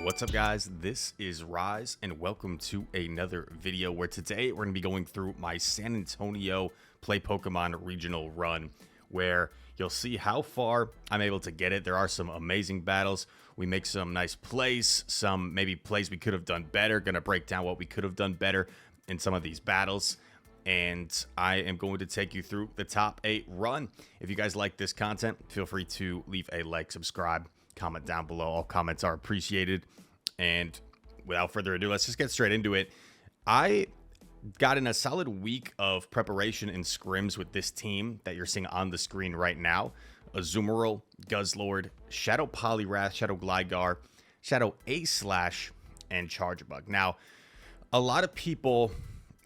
What's up, guys? This is Rise and welcome to another video where today we're going to be going through my San Antonio Play Pokemon regional run, where you'll see how far I'm able to get it. There are some amazing battles. We make some nice plays, some maybe plays we could have done better. Going to break down what we could have done better in some of these battles. And I am going to take you through the top 8 run. If you guys like this content, feel free to leave a like, subscribe, comment down below. All comments are appreciated. And without further ado, let's just get straight into it. I got in a solid week of preparation and scrims with this team that you're seeing on the screen right now. Azumarill, Guzzlord, Shadow Poliwrath, Shadow Gligar, Shadow Aslash, and Charjabug. Now, a lot of people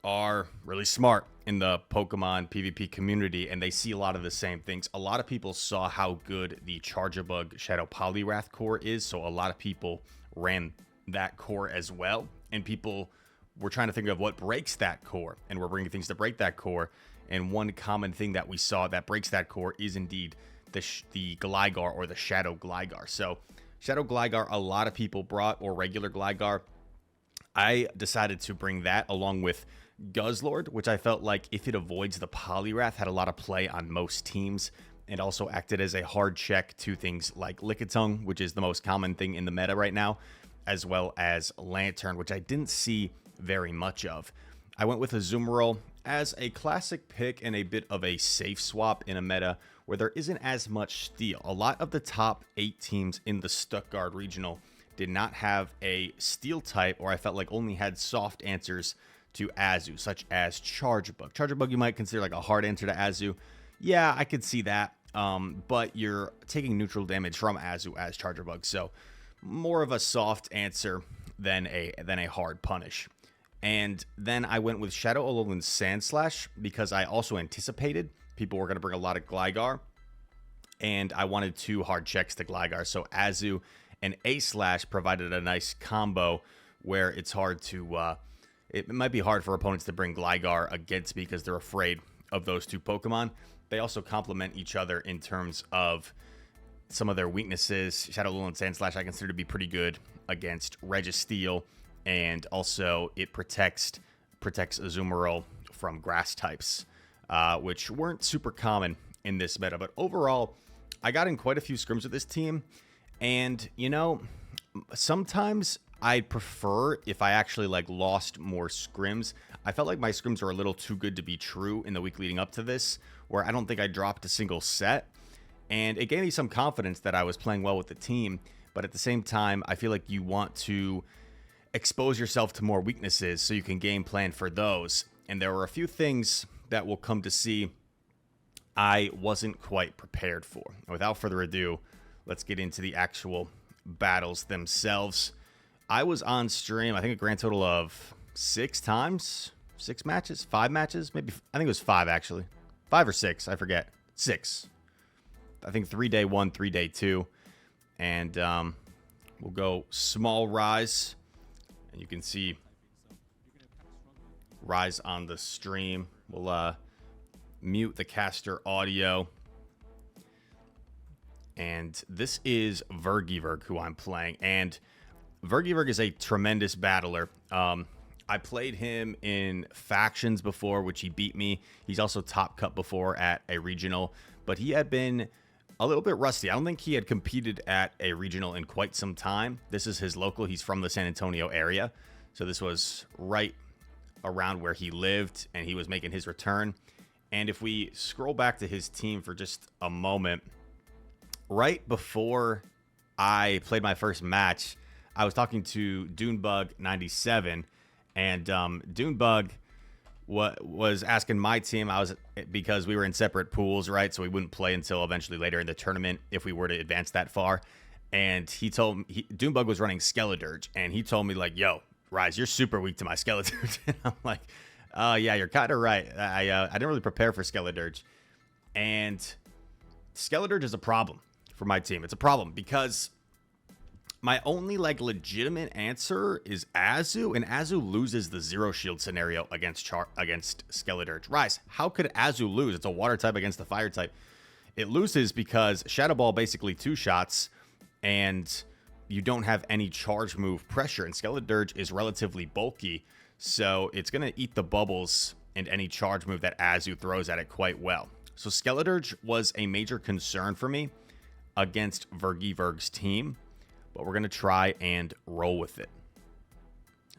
are really smart in the Pokemon PvP community, and they see a lot of the same things. A lot of people saw how good the Charjabug Shadow Poliwrath core is, so a lot of people ran that core as well, and people were trying to think of what breaks that core, and we're bringing things to break that core. And one common thing that we saw that breaks that core is indeed the Gligar, or the Shadow Gligar. So Shadow Gligar, a lot of people brought, or regular Gligar. I decided to bring that along with Guzzlord, which I felt like if it avoids the Poliwrath, had a lot of play on most teams, and also acted as a hard check to things like Lickitung, which is the most common thing in the meta right now, as well as Lantern, which I didn't see very much of. I went with Azumarill as a classic pick and a bit of a safe swap in a meta where there isn't as much steel. A lot of the top 8 teams in the Stuttgart Regional did not have a steel type, or I felt like only had soft answers to Azu, such as Charjabug. Charjabug you might consider like a hard answer to Azu. Yeah, I could see that, but you're taking neutral damage from Azu as Charjabug, so more of a soft answer than a hard punish. And then I went with Shadow Alolan Sandslash because I also anticipated people were going to bring a lot of Gligar, and I wanted 2 hard checks to Gligar, so Azu and Aslash provided a nice combo where it's hard to it might be hard for opponents to bring Gligar against me because they're afraid of those 2 Pokemon. They also complement each other in terms of some of their weaknesses. Shadow Alolan Sandslash I consider to be pretty good against Registeel, and also it protects Azumarill from grass types, which weren't super common in this meta. But overall, I got in quite a few scrims with this team, and you know, sometimes I'd prefer if I actually like lost more scrims. I felt like my scrims were a little too good to be true in the week leading up to this, where I don't think I dropped a single set, and it gave me some confidence that I was playing well with the team. But at the same time, I feel like you want to expose yourself to more weaknesses so you can game plan for those. And there were a few things that we'll come to see I wasn't quite prepared for. Without further ado, let's get into the actual battles themselves. I was on stream, I think a grand total of 6 times, 6 matches, 5 matches, maybe. I think it was 5 actually, 5 or 6, I forget. 6. I think 3-day 1, 3-day 2, and we'll go small Rise, and you can see Rise on the stream. We'll mute the caster audio. And this is Vergy who I'm playing, and Vergy is a tremendous battler. I played him in factions before, which he beat me. He's also top cut before at a regional, but he had been a little bit rusty. I don't think he had competed at a regional in quite some time. This is his local. He's from the San Antonio area, so this was right around where he lived, and he was making his return. And if we scroll back to his team for just a moment, right before I played my first match, I was talking to Doonebug 97, and Doonebug was asking my team. Because we were in separate pools, right? So we wouldn't play until eventually later in the tournament if we were to advance that far. And he told me Doonebug was running Skeledirge, and he told me like, "Yo, Rise, you're super weak to my Skeledirge." And I'm like, yeah, you're kind of right. I didn't really prepare for Skeledirge, and Skeledirge is a problem for my team. It's a problem because my only like legitimate answer is Azu, and Azu loses the 0 shield scenario against Skeledirge. Rise, how could Azu lose? It's a water type against the fire type. It loses because Shadow Ball basically 2 shots, and you don't have any charge move pressure, and Skeledirge is relatively bulky, so it's going to eat the bubbles and any charge move that Azu throws at it quite well. So Skeledirge was a major concern for me against Vergy's team, but we're going to try and roll with it.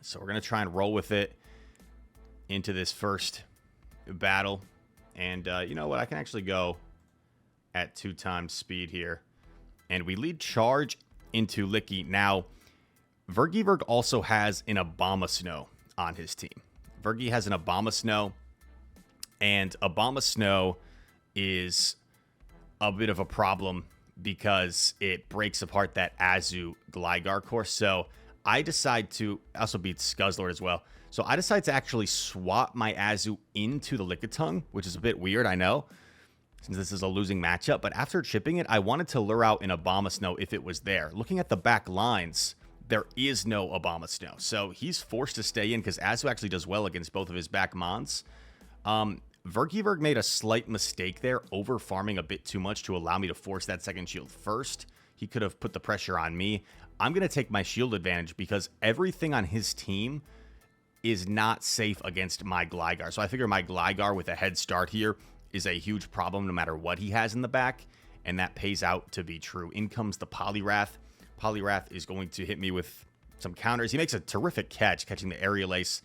So we're going to try and roll with it into this first battle. And you know what? I can actually go at 2 times speed here. And we lead charge into Licky. Now, Vergy also has an Abomasnow on his team. Vergy has an Abomasnow, and Abomasnow is a bit of a problem because it breaks apart that Azu Gligar course. So I decide to also beat Scuzzlord as well. So I decide to actually swap my Azu into the Lickitung, which is a bit weird, I know, since this is a losing matchup. But after chipping it, I wanted to lure out an Abomasnow if it was there. Looking at the back lines, there is no Abomasnow. So he's forced to stay in because Azu actually does well against both of his back mons. Vergy made a slight mistake there, over farming a bit too much to allow me to force that second shield first. He could have put the pressure on me. I'm going to take my shield advantage because everything on his team is not safe against my Gligar. So I figure my Gligar with a head start here is a huge problem no matter what he has in the back, and that pays out to be true. In comes the Poliwrath. Poliwrath is going to hit me with some counters. He makes a terrific catch, catching the Aerial Ace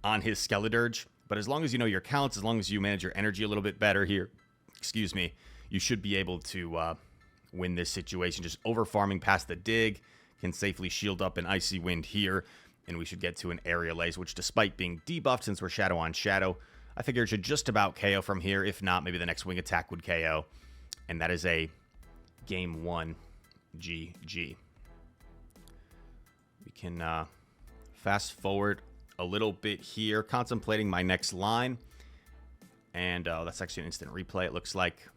on his Skeledirge. But as long as you know your counts, as long as you manage your energy a little bit better here, excuse me, you should be able to win this situation. Just over farming past the dig can safely shield up an Icy Wind here, and we should get to an Aerial Ace, which despite being debuffed since we're Shadow on Shadow, I figure it should just about KO from here. If not, maybe the next wing attack would KO. And that is a game 1 GG. We can fast forward a little bit here, contemplating my next line. And that's actually an instant replay, it looks like.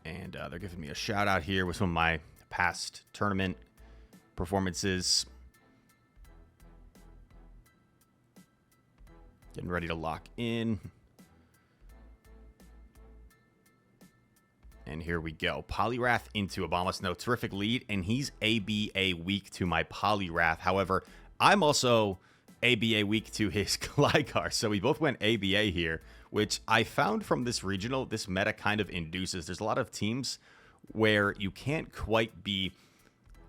And they're giving me a shout out here with some of my past tournament performances. Getting ready to lock in. And here we go. Poliwrath into Abomasnow. Terrific lead, and he's ABA weak to my Poliwrath. However, I'm also ABA weak to his Gligar. So we both went ABA here, which I found from this regional, this meta kind of induces. There's a lot of teams where you can't quite be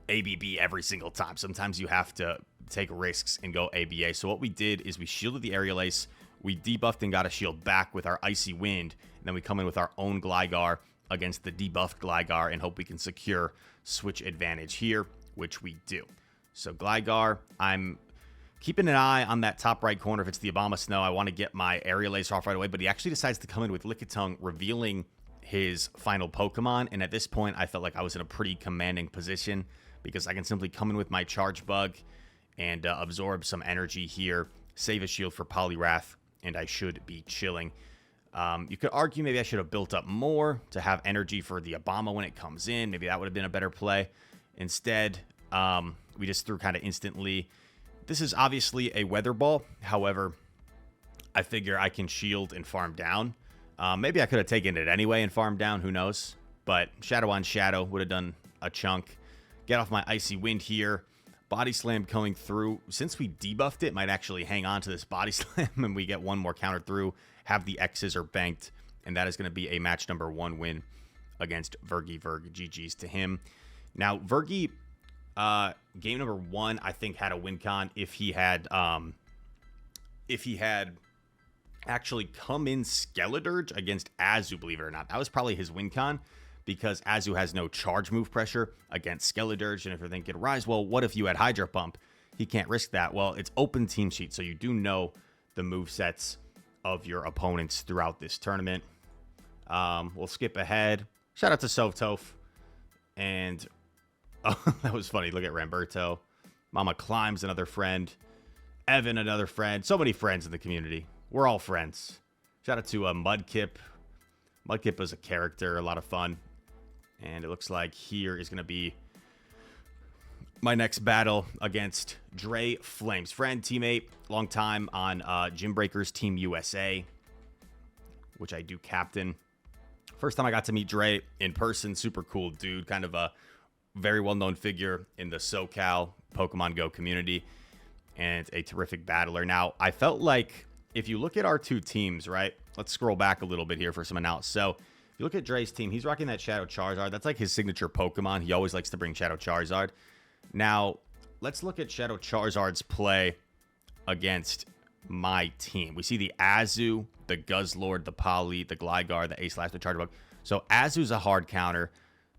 ABB every single time. Sometimes you have to take risks and go ABA. So what we did is we shielded the Aerial Ace. We debuffed and got a shield back with our Icy Wind. And then we come in with our own Gligar against the debuffed Gligar and hope we can secure switch advantage here, which we do. So Gligar, I'm keeping an eye on that top right corner. If it's the Abomasnow, I want to get my Aerial Ace off right away, but he actually decides to come in with Lickitung, revealing his final Pokemon. And at this point, I felt like I was in a pretty commanding position because I can simply come in with my Charge Bug and absorb some energy here, save a shield for Poliwrath, and I should be chilling. You could argue maybe I should have built up more to have energy for the Obama when it comes in. Maybe that would have been a better play. Instead, we just threw kind of instantly. This is obviously a Weather Ball. However, I figure I can shield and farm down. Maybe I could have taken it anyway and farmed down. Who knows? But Shadow on Shadow would have done a chunk. Get off my Icy Wind here. Body Slam going through. Since we debuffed it, might actually hang on to this Body Slam and we get one more counter through. Have the X's are banked, and that is going to be a match number 1 win against Vergy. GG's to him. Now, Vergy, game number 1, I think had a win con if he had actually come in Skeledirge against Azu, believe it or not. That was probably his win con because Azu has no charge move pressure against Skeledirge. And if you're thinking, Rise, well, what if you had Hydro Pump? He can't risk that. Well, it's open team sheet, so you do know the move sets of your opponents throughout this tournament. We'll skip ahead. Shout out to Sovtoph. And oh, that was funny. Look at Ramberto. Mama Climbs, another friend. Evan, another friend. So many friends in the community. We're all friends. Shout out to Mudkip. Mudkip is a character, a lot of fun. And it looks like here is going to be my next battle against Dreflames. Friend, teammate, long time on Gym Breakers Team USA, which I do captain First time I got to meet Dre in person, super cool dude, kind of a very well-known figure in the SoCal Pokemon Go community, and a terrific battler. Now, I felt like if you look at our two teams, right? Let's scroll back a little bit here for some analysis. So, if you look at Dre's team, he's rocking that Shadow Charizard. That's like his signature Pokemon. He always likes to bring Shadow Charizard. Now, let's look at Shadow Charizard's play against my team. We see the Azu, the Guzzlord, the Poly, the Gligar, the Ace Slash, the Chargebug. So Azu's a hard counter.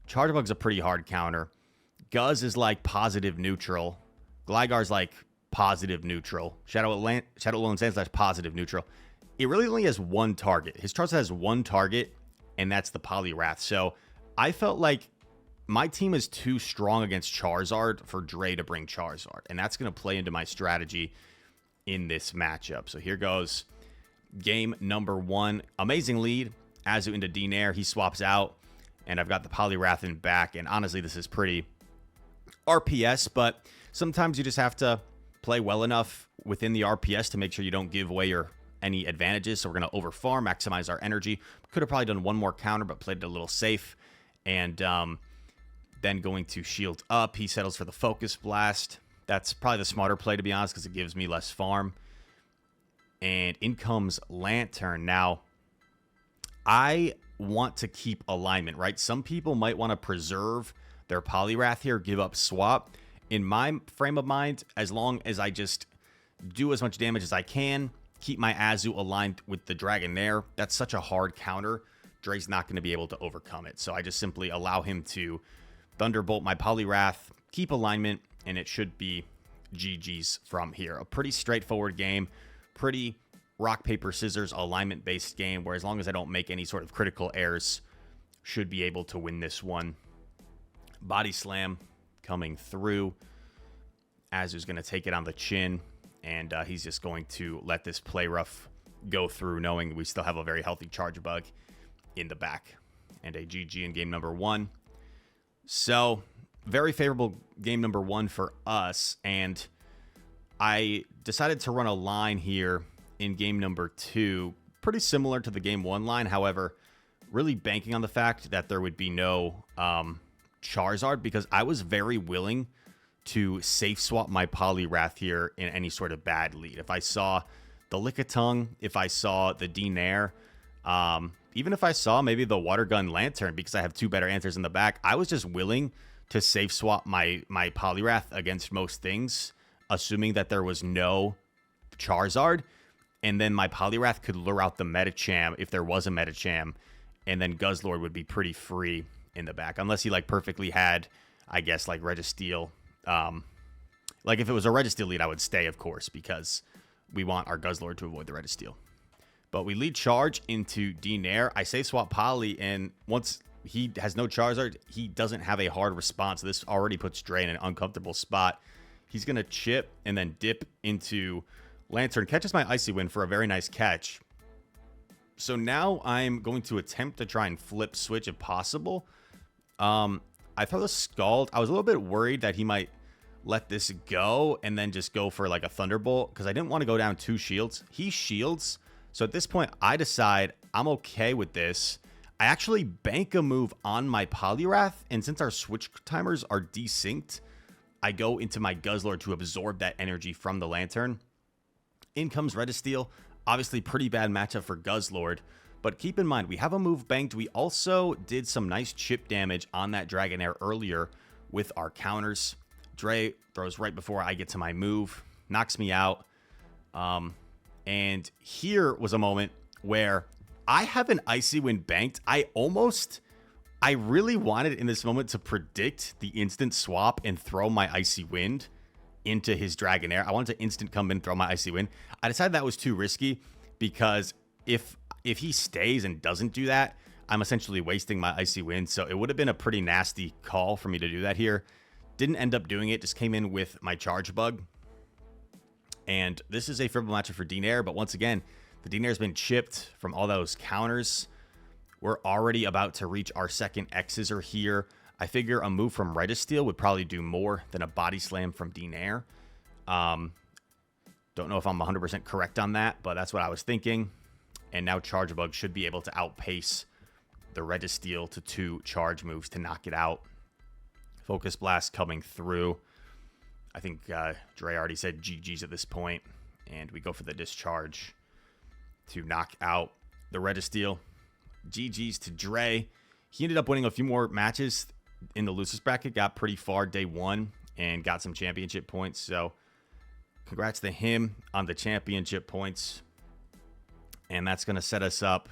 Chargebug's a pretty hard counter. Guzz is like positive neutral. Gligar's like positive neutral. Shadow Alolan Sandslash positive neutral. It really only has one target. His Charizard has one target, and that's the Poliwrath. So I felt like my team is too strong against Charizard for Dre to bring Charizard, and that's going to play into my strategy in this matchup. So here goes game number 1. Amazing lead. Azu into D-Nair. He swaps out, and I've got the Poliwrath in back. And honestly, this is pretty RPS, but sometimes you just have to play well enough within the RPS to make sure you don't give away any advantages. So we're going to overfarm, maximize our energy. Could have probably done one more counter, but played it a little safe. And then going to shield up. He settles for the Focus Blast. That's probably the smarter play, to be honest, because it gives me less farm. And in comes Lantern. Now, I want to keep alignment, right? Some people might want to preserve their Poliwrath here, give up swap. In my frame of mind, as long as I just do as much damage as I can, keep my Azu aligned with the Dragonair, that's such a hard counter. Dre's not going to be able to overcome it. So I just simply allow him to Thunderbolt my Poliwrath, keep alignment, and it should be GG's from here. A pretty straightforward game, pretty rock, paper, scissors alignment-based game, where as long as I don't make any sort of critical errors, should be able to win this one. Body Slam coming through. Azu's going to take it on the chin, and he's just going to let this play rough go through, knowing we still have a very healthy Chargebug in the back. And a GG in game number 1. So, very favorable game number 1 for us, and I decided to run a line here in game number 2, pretty similar to the game 1 line, however, really banking on the fact that there would be no Charizard, because I was very willing to safe swap my Poliwrath here in any sort of bad lead. If I saw the Lickitung, if I saw the D-Nair, even if I saw maybe the Water Gun Lantern, because I have 2 better answers in the back, I was just willing to safe swap my Poliwrath against most things, assuming that there was no Charizard, and then my Poliwrath could lure out the Medicham if there was a Medicham, and then Guzzlord would be pretty free in the back, unless he like perfectly had, I guess, like Registeel. Like if it was a Registeel lead, I would stay, of course, because we want our Guzzlord to avoid the Registeel. But we lead charge into D-Nair. I safe swap Poly, and once he has no Charizard, he doesn't have a hard response. So this already puts Dre in an uncomfortable spot. He's going to chip and then dip into Lantern. Catches my Icy Wind for a very nice catch. So now I'm going to attempt to try and flip switch if possible. I throw the Scald. I was a little bit worried that he might let this go and then just go for like a Thunderbolt, because I didn't want to go down 2 shields. He shields. So at this point, I decide I'm okay with this. I actually bank a move on my Poliwrath, and since our switch timers are desynced, I go into my Guzzlord to absorb that energy from the Lantern. In comes Registeel. Obviously, pretty bad matchup for Guzzlord, but keep in mind, we have a move banked. We also did some nice chip damage on that Dragonair earlier with our counters. Dre throws right before I get to my move, knocks me out. And here was a moment where I have an Icy Wind banked. I really wanted in this moment to predict the instant swap and throw my Icy Wind into his Dragonair. I wanted to instant come in, throw my Icy Wind. I decided that was too risky, because if he stays and doesn't do that, I'm essentially wasting my Icy Wind. So it would have been a pretty nasty call for me to do that here. Didn't end up doing it, just came in with my Chargebug. And this is a favorable matchup for D-Nair, but once again, the D-Nair's been chipped from all those counters. We're already about to reach our second X-Scissor here. I figure a move from Registeel would probably do more than a Body Slam from D-Nair. Don't know if I'm 100% correct on that, but that's what I was thinking. And now Chargebug should be able to outpace the Registeel to 2 charge moves to knock it out. Focus Blast coming through. I think Dre already said GG's at this point, and we go for the discharge to knock out the Registeel. GG's to Dre. He ended up winning a few more matches in the losers bracket, got pretty far day 1, and got some championship points. So congrats to him on the championship points. And that's going to set us up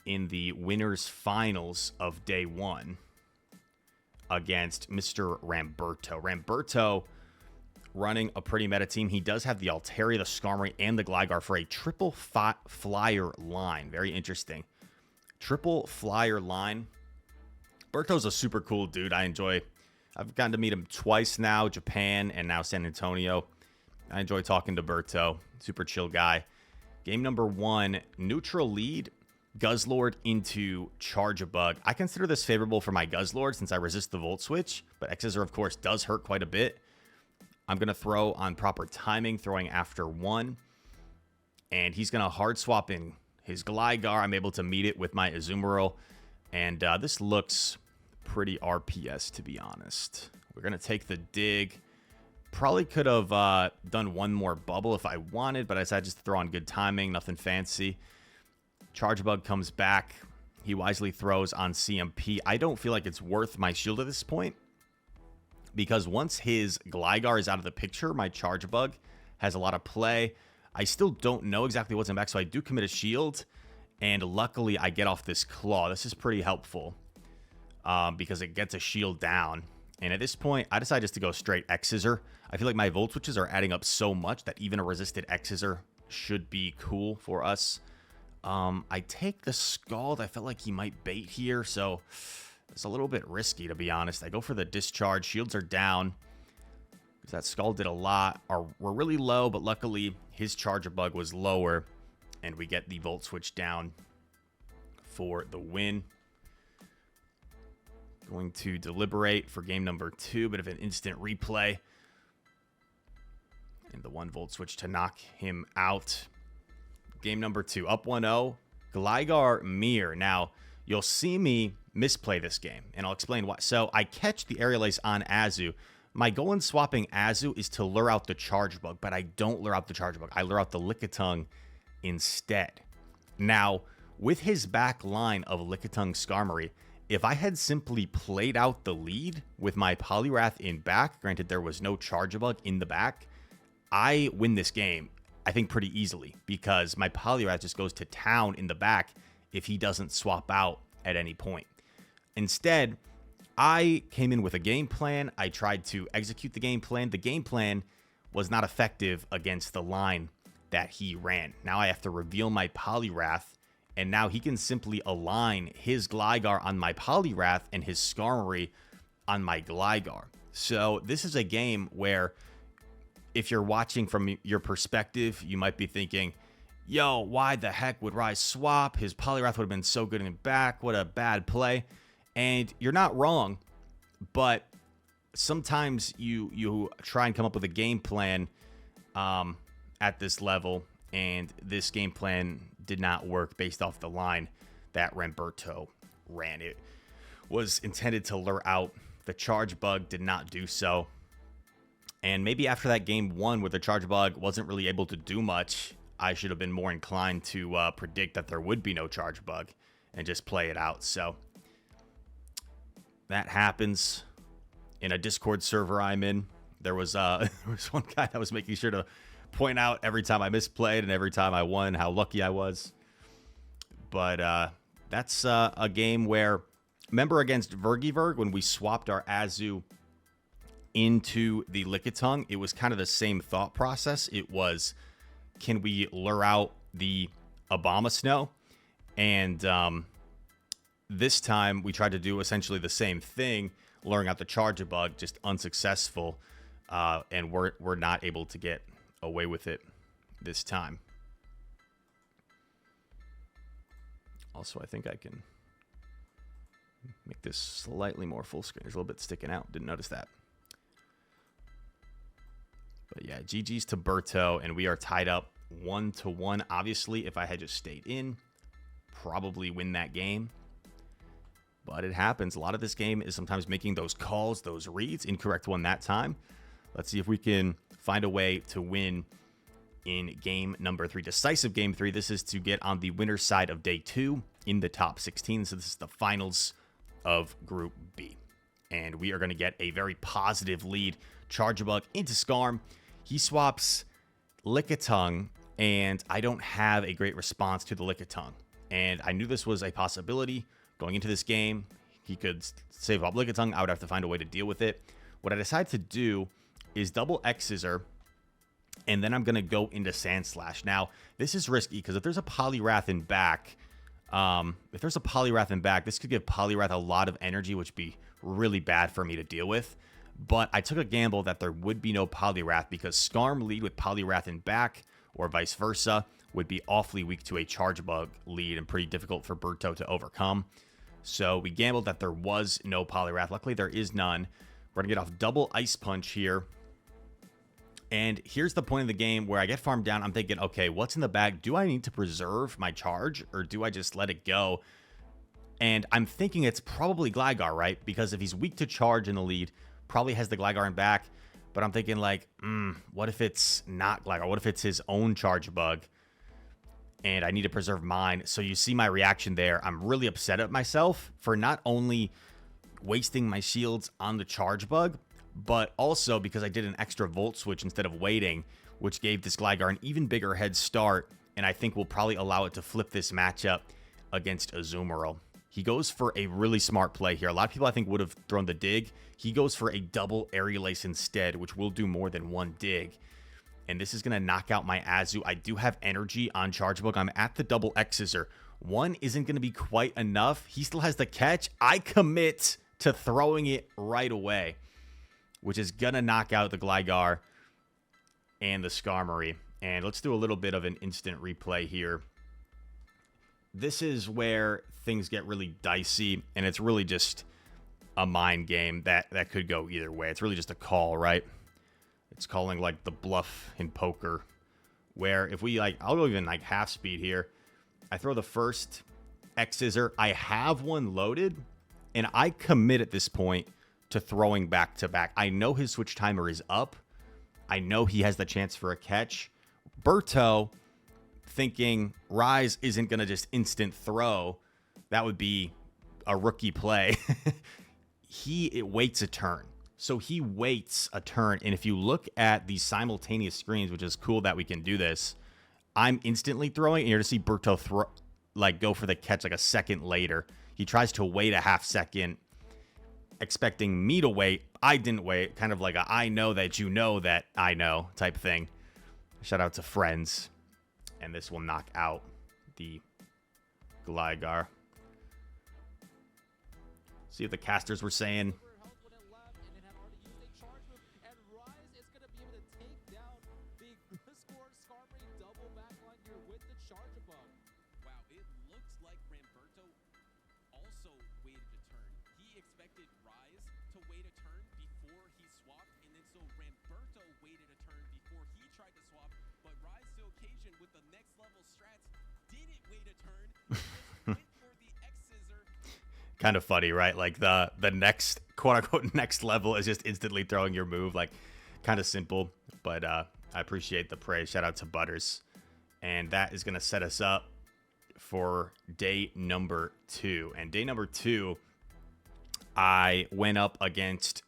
in the winners finals of day 1 against Mr. Ramberto. Ramberto running a pretty meta team. He does have the Altaria, the Skarmory, and the Gligar for a triple flyer line. Very interesting. Triple flyer line. Berto's a super cool dude. I've gotten to meet him twice now, Japan and now San Antonio. I enjoy talking to Berto. Super chill guy. Game number 1, neutral lead. Guzzlord into Charjabug. I consider this favorable for my Guzzlord since I resist the Volt Switch, but X-Scissor, of course, does hurt quite a bit. I'm going to throw on proper timing, throwing after 1, and he's going to hard swap in his Gligar. I'm able to meet it with my Azumarill, and this looks pretty RPS, to be honest. We're going to take the dig. Probably could have done one more bubble if I wanted, but I decided just to throw on good timing, nothing fancy. Charjabug comes back. He wisely throws on CMP. I don't feel like it's worth my shield at this point, because once his Gligar is out of the picture, my Charjabug has a lot of play. I still don't know exactly what's in back, so I do commit a shield, and luckily I get off this Claw. This is pretty helpful because it gets a shield down. And at this point, I decided just to go straight X-Scissor. I feel like my Volt Switches are adding up so much that even a resisted X-Scissor should be cool for us. I take the Scald. I felt like he might bait here, so it's a little bit risky, to be honest. I go for the discharge. Shields are down because that Scald did a lot. We're really low, but luckily his Charjabug was lower, and we get the Volt Switch down for the win. Going to deliberate for game number 2, bit of an instant replay. And the 1 Volt Switch to knock him out. Game number 2, up 1-0, Gligar Mirror. Now, you'll see me misplay this game, and I'll explain why. So, I catch the Aerial Ace on Azu. My goal in swapping Azu is to lure out the Charjabug, but I don't lure out the Charjabug. I lure out the Lickitung instead. Now, with his back line of Lickitung Skarmory, if I had simply played out the lead with my Poliwrath in back, granted there was no Charjabug in the back, I win this game, I think, pretty easily, because my Poliwrath just goes to town in the back if he doesn't swap out at any point. Instead, I came in with a game plan. I tried to execute the game plan. The game plan was not effective against the line that he ran. Now I have to reveal my Poliwrath, and now he can simply align his Gligar on my Poliwrath and his Skarmory on my Gligar. So this is a game where, if you're watching from your perspective, you might be thinking, yo, why the heck would Rise swap? His Poliwrath would have been so good in back. What a bad play. And you're not wrong, but sometimes you try and come up with a game plan at this level, and this game plan did not work based off the line that Ramberto ran. It was intended to lure out the Charjabug, did not do so. And maybe after that game 1 where the Charjabug wasn't really able to do much, I should have been more inclined to predict that there would be no Charjabug and just play it out. So that happens in a Discord server I'm in. There was one guy that was making sure to point out every time I misplayed and every time I won how lucky I was. But that's a game where, remember against Vergy when we swapped our Azu into the Lickitung, it was kind of the same thought process. It was, can we lure out the Abomasnow? And this time we tried to do essentially the same thing, luring out the Charjabug, just unsuccessful, and we're not able to get away with it this time. Also, I think I can make this slightly more full screen. There's a little bit sticking out. Didn't notice that. But yeah, GG's to Berto, and we are tied up 1-1. Obviously, if I had just stayed in, probably win that game. But it happens. A lot of this game is sometimes making those calls, those reads. Incorrect one that time. Let's see if we can find a way to win in game number 3. Decisive game 3. This is to get on the winner's side of day 2 in the top 16. So this is the finals of Group B. And we are going to get a very positive lead. Chargebug into Skarm. He swaps Lickitung, and I don't have a great response to the Lickitung. And I knew this was a possibility. Going into this game, he could save up Lickitung. I would have to find a way to deal with it. What I decided to do is double X-Scissor, and then I'm going to go into Sandslash. Now, this is risky because if there's a Poliwrath in back, this could give Poliwrath a lot of energy, which would be really bad for me to deal with. But I took a gamble that there would be no Poliwrath because Skarm lead with Poliwrath in back, or vice versa, would be awfully weak to a Chargebug lead and pretty difficult for Berto to overcome. So we gambled that there was no Poliwrath. Luckily, there is none. We're going to get off double Ice Punch here. And here's the point of the game where I get farmed down. I'm thinking, okay, what's in the bag? Do I need to preserve my charge, or do I just let it go? And I'm thinking it's probably Gligar, right? Because if he's weak to charge in the lead, probably has the Gligar in back. But I'm thinking like, what if it's not Gligar? What if it's his own Chargebug? And I need to preserve mine. So you see my reaction there. I'm really upset at myself for not only wasting my shields on the Chargebug, but also because I did an extra Volt Switch instead of waiting, which gave this Gligar an even bigger head start, and I think will probably allow it to flip this matchup against Azumarill. He goes for a really smart play here. A lot of people, I think, would have thrown the dig. He goes for a double Aerial Ace instead, which will do more than one dig. And this is going to knock out my Azu. I do have energy on Chargebug. I'm at the double X-Scissor. One isn't going to be quite enough. He still has the catch. I commit to throwing it right away, which is going to knock out the Gligar and the Skarmory. And let's do a little bit of an instant replay here. This is where things get really dicey, and it's really just a mind game that could go either way. It's really just a call, right? It's calling like the bluff in poker, where if we like, I'll go even like half speed here. I throw the first X-Scissor. I have one loaded, and I commit at this point to throwing back to back. I know his switch timer is up. I know he has the chance for a catch. Berto, thinking Rise isn't going to just instant throw. That would be a rookie play. It waits a turn. So he waits a turn, and if you look at these simultaneous screens, which is cool that we can do this, I'm instantly throwing, and you're going to see Berto go for the catch like a second later. He tries to wait a half second, expecting me to wait. I didn't wait, kind of like a I know that you know that I know type thing. Shout out to friends. And this will knock out the Gligar. See what the casters were saying. Wow, it looks like Ramberto also waited a turn. He expected Rise to wait a turn before he swapped, and then so Ramberto waited a turn before he tried to swap, but Rise to occasion with the next level strats didn't wait a turn, just went for the X-Scissor. Kind of funny, right? Like the next quote-unquote next level is just instantly throwing your move. Like, kind of simple, but I appreciate the praise. Shout out to Butters. And that is going to set us up for day number 2. And day number 2, I went up against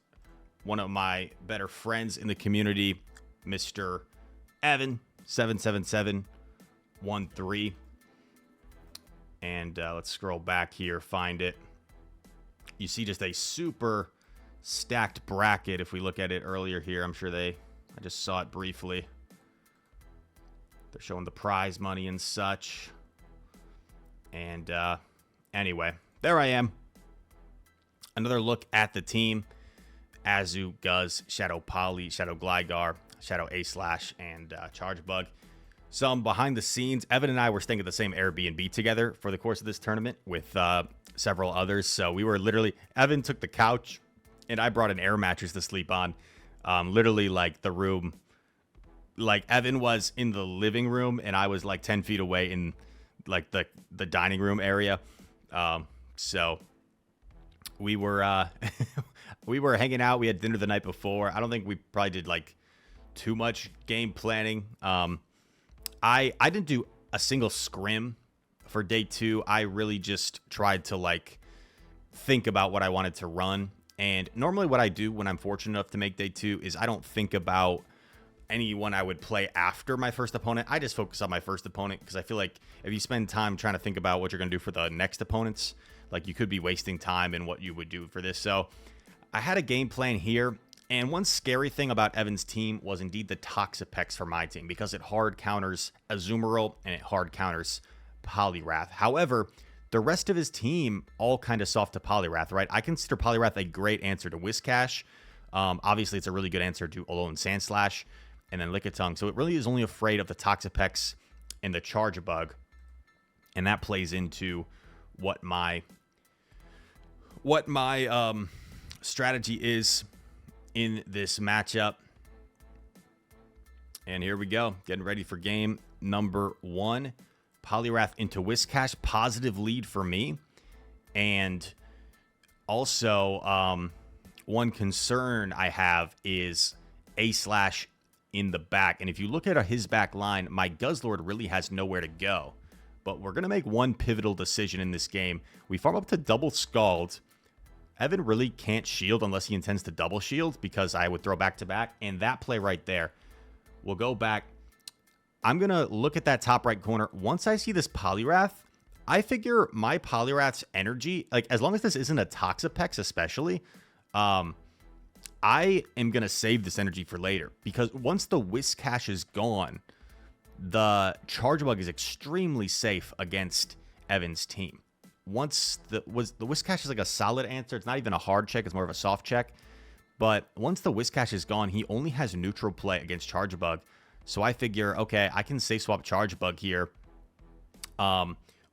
one of my better friends in the community, Mr. Evan, 77713. And let's scroll back here, find it. You see just a super stacked bracket. If we look at it earlier here, I'm sure I just saw it briefly. They're showing the prize money and such. And anyway, there I am. Another look at the team. Azu, Guz, Shadow Poly, Shadow Gligar, Shadow A-Slash, and Chargebug. Some behind the scenes. Evan and I were staying at the same Airbnb together for the course of this tournament with several others. So we were literally, Evan took the couch and I brought an air mattress to sleep on. Literally like the room, like Evan was in the living room and I was like 10 feet away in like the dining room area. So we were we were hanging out. We had dinner the night before. I don't think we probably did like too much game planning. I didn't do a single scrim for day 2. I really just tried to like think about what I wanted to run. And normally what I do when I'm fortunate enough to make day 2 is I don't think about anyone I would play after my first opponent. I just focus on my first opponent, because I feel like if you spend time trying to think about what you're going to do for the next opponents, like you could be wasting time in what you would do for this. So I had a game plan here. And one scary thing about Evan's team was indeed the Toxapex for my team, because it hard counters Azumarill and it hard counters Poliwrath. However, the rest of his team all kind of soft to Poliwrath, right? I consider Poliwrath a great answer to Whiscash. Obviously, it's a really good answer to Alolan Sandslash and then Lickitung. So it really is only afraid of the Toxapex and the Charjabug. And that plays into what my strategy is in this matchup. And here we go, getting ready for game number 1. Poliwrath into Whiscash, positive lead for me. And also, one concern I have is A-Slash in the back. And if you look at his back line, my Guzzlord really has nowhere to go. But we're going to make one pivotal decision in this game. We farm up to double Scald. Evan really can't shield unless he intends to double shield, because I would throw back-to-back. And that play right there, we'll go back. I'm going to look at that top right corner. Once I see this Poliwrath, I figure my Poliwrath's energy, like as long as this isn't a Toxapex especially, I am going to save this energy for later. Because once the Whiscash is gone, the Charjabug is extremely safe against Evan's team. Once the Whiscash is like a solid answer. It's not even a hard check. It's more of a soft check. But once the Whiscash is gone, he only has neutral play against Charjabug. So I figure, okay, I can safe swap Charjabug here.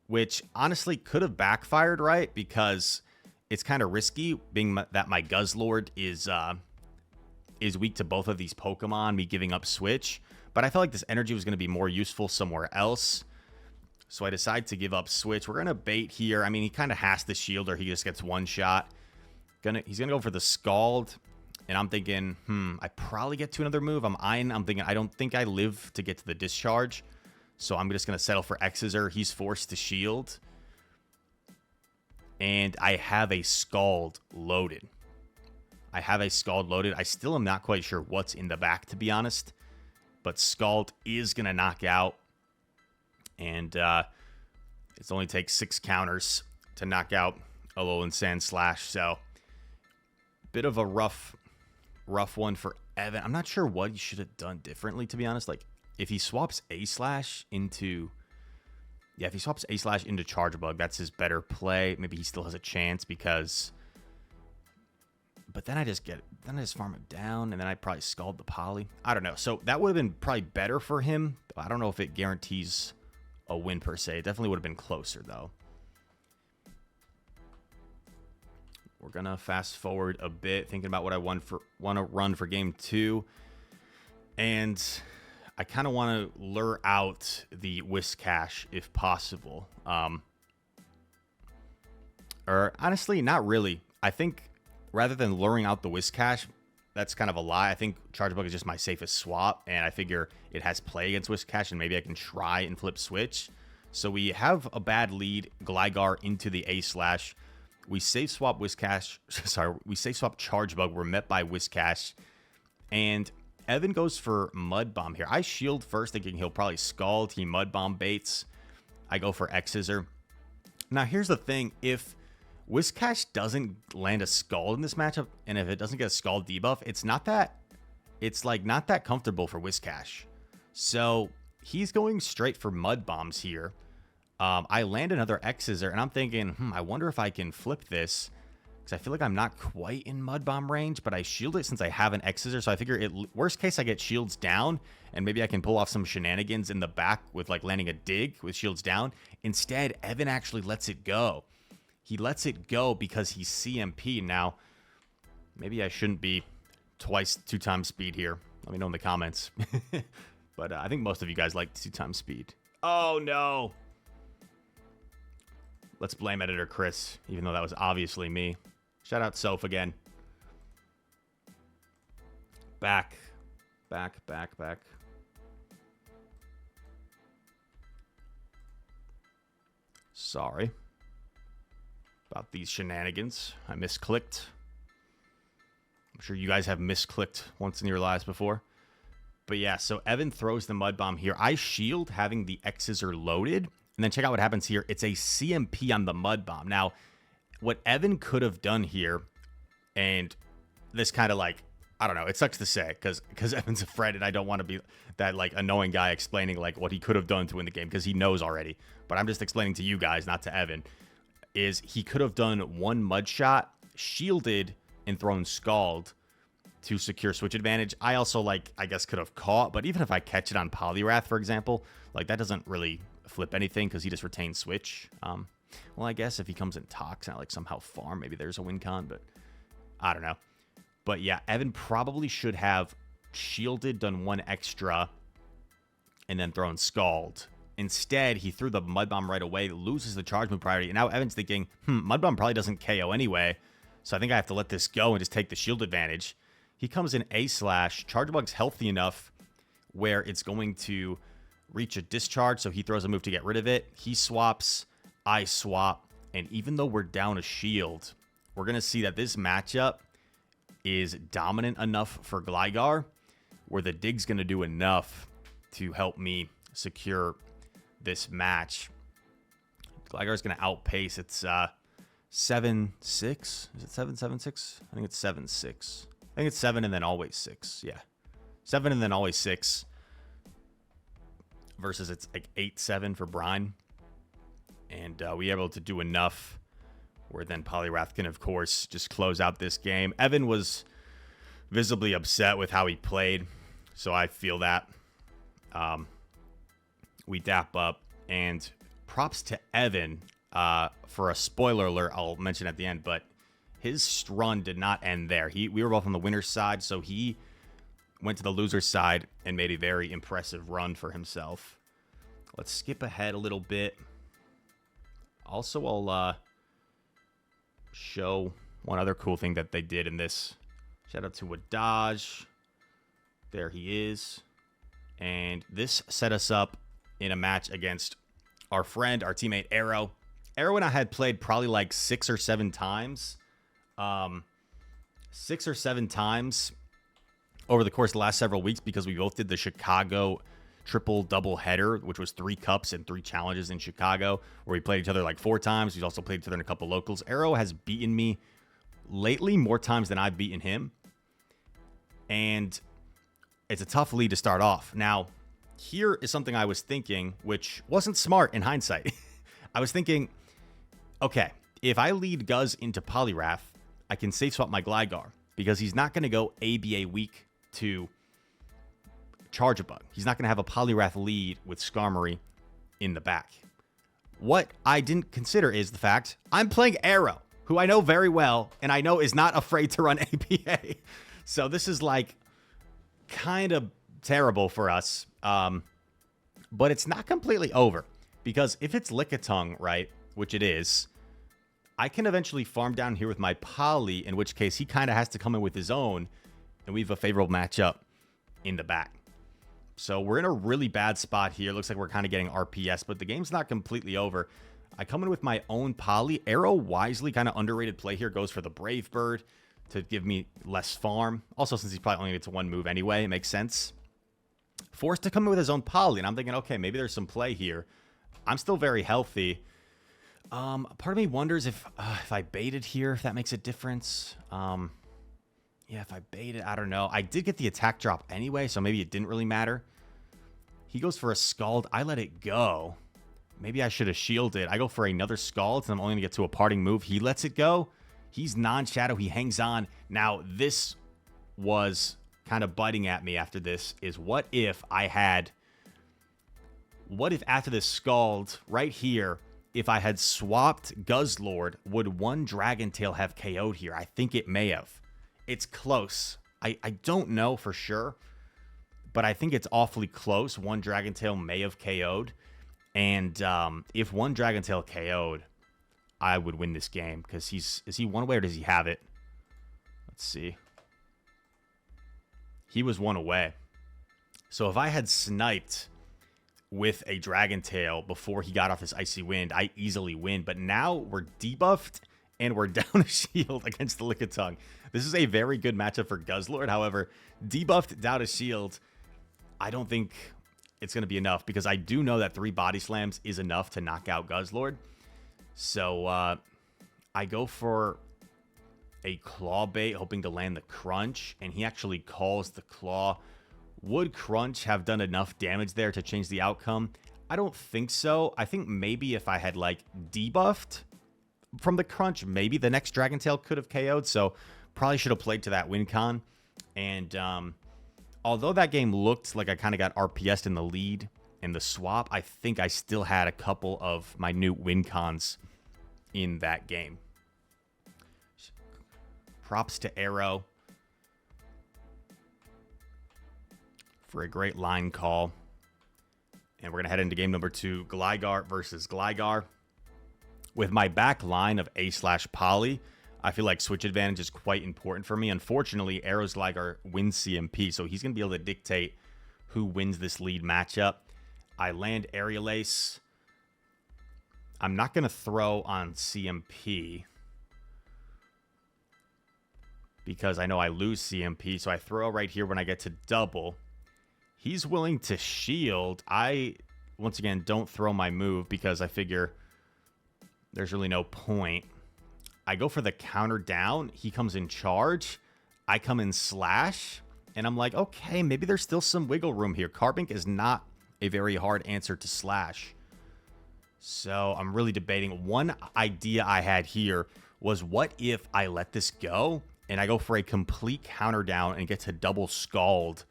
Which honestly could have backfired, right? Because it's kind of risky, being that my Guzzlord is weak to both of these Pokemon, me giving up Switch. But I felt like this energy was going to be more useful somewhere else. So I decide to give up Switch. We're going to bait here. I mean, he kind of has the shield, or he just gets one shot. He's going to go for the Scald. And I'm thinking, I probably get to another move. I'm thinking, I don't think I live to get to the Discharge. So I'm just going to settle for Exeter. He's forced to shield. And I have a Scald loaded. I still am not quite sure what's in the back, to be honest. But Scald is going to knock out. And it only takes 6 counters to knock out Alolan Sandslash. So, bit of a rough one for Evan. I'm not sure what he should have done differently, to be honest. Like, if he swaps A-Slash into... Yeah, if he swaps A-Slash into Charjabug, that's his better play. Maybe he still has a chance because... But then I just farm it down, and then I probably Scald the Poly. I don't know. So that would have been probably better for him. I don't know if it guarantees a win per se. It definitely would have been closer, though. We're going to fast forward a bit, thinking about what I want to run for game 2. And I kind of want to lure out the Whiscash if possible. Or honestly, not really. I think rather than luring out the Whiscash, that's kind of a lie. I think Charjabug is just my safest swap, and I figure it has play against Whiscash, and maybe I can try and flip switch. So we have a bad lead, Gligar into the A-Slash. We safe swap Whiscash. Sorry, we safe swap Charjabug. We're met by Whiscash, and Evan goes for Mud Bomb here. I shield first, thinking he'll probably Scald. He Mud Bomb baits. I go for X-Scissor. Now, here's the thing. If Whiscash doesn't land a Scald in this matchup, and if it doesn't get a Scald debuff, it's not that comfortable for Whiscash. So he's going straight for Mud Bombs here. I land another X-Scissor, and I'm thinking, I wonder if I can flip this, because I feel like I'm not quite in Mud Bomb range, but I shield it since I have an X-Scissor, so I figure worst case I get shields down, and maybe I can pull off some shenanigans in the back with like landing a dig with shields down. Instead, Evan actually lets it go. He lets it go because he's CMP. Now, maybe I shouldn't be 2 times speed here. Let me know in the comments. But I think most of you guys like 2 times speed. Oh, no. Let's blame editor Chris, even though that was obviously me. Shout out Soph again. Back. Sorry about these shenanigans. I misclicked. I'm sure you guys have misclicked once in your lives before. But yeah, so Evan throws the mud bomb here. I shield having the X's are loaded. And then check out what happens here. It's a CMP on the mud bomb. Now, what Evan could have done here, and this kind of like, I don't know, it sucks to say because Evan's a friend and I don't want to be that like annoying guy explaining like what he could have done to win the game because he knows already. But I'm just explaining to you guys, not to Evan, is he could have done one mud shot, shielded, and thrown Scald to secure switch advantage. I also like, I guess could have caught, but even if I catch it on Poliwrath, for example, like that doesn't really flip anything because he just retains switch. Well, I guess if he comes in Tox, not like somehow farm, maybe there's a win con, but I don't know. But yeah, Evan probably should have shielded, done one extra, and then thrown Scald. Instead, he threw the Mud Bomb right away, loses the charge move priority, and now Evan's thinking, Mud Bomb probably doesn't KO anyway, so I think I have to let this go and just take the shield advantage. He comes in A/, Charge Bug's healthy enough where it's going to reach a discharge, so he throws a move to get rid of it. He swaps, I swap, and even though we're down a shield, we're going to see that this matchup is dominant enough for Gligar, where the dig's going to do enough to help me secure this match. Gligar's going to outpace. It's 7-6. Is it 7-7-6? I think it's 7-6. I think it's 7 and then always 6. Yeah. 7 and then always 6. Versus it's like 8-7 for Brine. And we were able to do enough where then Poliwrath can, of course, just close out this game. Evan was visibly upset with how he played, so I feel that. We dap up, and props to Evan for a spoiler alert I'll mention at the end, but his run did not end there. We were both on the winner's side, so he went to the loser's side and made a very impressive run for himself. Let's skip ahead a little bit. Also, I'll show one other cool thing that they did in this. Shout out to Wadaj. There he is. And this set us up in a match against our friend, our teammate, Arrohh. Arrohh and I had played probably like 6 or 7 times. 6 or 7 times over the course of the last several weeks because we both did the Chicago triple double header, which was 3 cups and 3 challenges in Chicago, where we played each other like 4 times. We've also played each other in a couple locals. Arrohh has beaten me lately more times than I've beaten him. And it's a tough lead to start off. Now, here is something I was thinking, which wasn't smart in hindsight. I was thinking, okay, if I lead Guz into Poliwrath, I can safe swap my Gligar because he's not going to go ABA weak to Charge a Bug. He's not going to have a Poliwrath lead with Skarmory in the back. What I didn't consider is the fact I'm playing Arrohh, who I know very well, and I know is not afraid to run ABA. So this is like kind of terrible for us. But it's not completely over because if it's Lickitung, right, which it is, I can eventually farm down here with my Poly, in which case he kind of has to come in with his own, and we have a favorable matchup in the back. So we're in a really bad spot here. Looks like we're kind of getting RPS, but the game's not completely over. I come in with my own Poly. Arrohh wisely, kind of underrated play here, goes for the Brave Bird to give me less farm. Also, since he's probably only gets 1 move anyway, it makes sense. Forced to come in with his own Poly, and I'm thinking, okay, maybe there's some play here. I'm still very healthy. Part of me wonders if I baited here, if that makes a difference. Yeah, if I baited, I don't know. I did get the attack drop anyway, so maybe it didn't really matter. He goes for a Scald. I let it go. Maybe I should have shielded. I go for another Scald, and I'm only going to get to a parting move. He lets it go. He's non-shadow. He hangs on. Now, this was kind of biting at me after this, is what if after this Scald right here, if I had swapped Guzzlord, would one Dragon Tail have KO'd here? I think it may have. It's close. I don't know for sure, but I think it's awfully close. One Dragon Tail may have KO'd. And if one Dragon Tail KO'd, I would win this game because is he one away or does he have it? Let's see. He was one away. So if I had sniped with a Dragon Tail before he got off his Icy Wind, I easily win. But now we're debuffed and we're down a shield against the Lickitung. This is a very good matchup for Guzzlord. However, debuffed down a shield, I don't think it's going to be enough because I do know that 3 body slams is enough to knock out Guzzlord. So I go for a claw bait, hoping to land the crunch, and he actually calls the claw. Would crunch have done enough damage there to change the outcome? I don't think so. I think maybe if I had like debuffed from the crunch, maybe the next Dragon Tail could have KO'd. So probably should have played to that win con. And although that game looked like I kind of got RPS'd in the lead in the swap, I think I still had a couple of minute win cons in that game. Props to Arrohh for a great line call. And we're going to head into game number 2, Gligar versus Gligar. With my back line of A/Poly, I feel like switch advantage is quite important for me. Unfortunately, Arrow's Gligar wins CMP, so he's going to be able to dictate who wins this lead matchup. I land Aerial Ace. I'm not going to throw on CMP because I know I lose CMP, so I throw right here when I get to double. He's willing to shield. I, once again, don't throw my move because I figure there's really no point. I go for the counter down. He comes in charge. I come in slash. And I'm like, okay, maybe there's still some wiggle room here. Carbink is not a very hard answer to slash. So I'm really debating. One idea I had here was what if I let this go and I go for a complete counter down and get to double Scald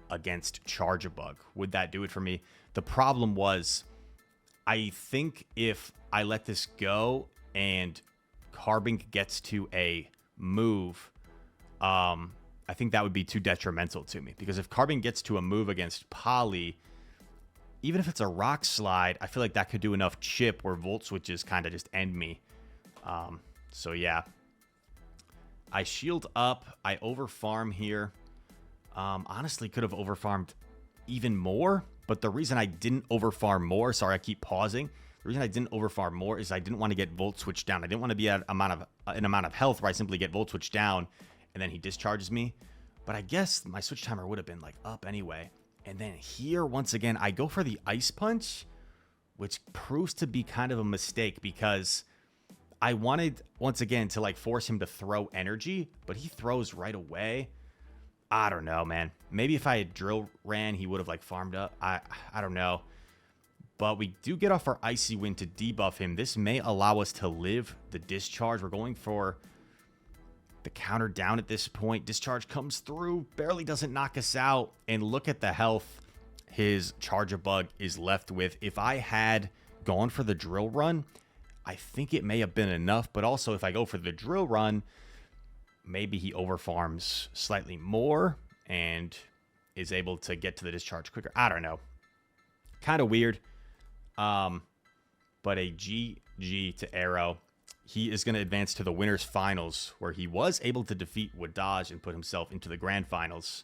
against Charjabug? Would that do it for me? The problem was, I think if I let this go and Carbink gets to a move, I think that would be too detrimental to me. Because if Carbink gets to a move against Poly, even if it's a Rock Slide, I feel like that could do enough chip where Volt Switches kind of just end me. So yeah. I shield up. I overfarm here. Honestly, could have overfarmed even more. But the reason I didn't overfarm more, sorry, I keep pausing. The reason I didn't overfarm more is I didn't want to get Volt Switch down. I didn't want to be at an amount of health where I simply get Volt Switch down and then he discharges me. But I guess my switch timer would have been like up anyway. And then here, once again, I go for the Ice Punch, which proves to be kind of a mistake because I wanted, once again, to like force him to throw energy, but he throws right away. I don't know, man. Maybe if I had Drill Ran, he would have like farmed up. I don't know. But we do get off our Icy Wind to debuff him. This may allow us to live the discharge. We're going for the counter down at this point. Discharge comes through, barely doesn't knock us out. And look at the health his Charjabug is left with. If I had gone for the Drill Run, I think it may have been enough. But also, if I go for the Drill Run, maybe he overfarms slightly more and is able to get to the discharge quicker. I don't know. Kind of weird. But a GG to Arrohh. He is going to advance to the winners finals, where he was able to defeat Wadaj and put himself into the grand finals.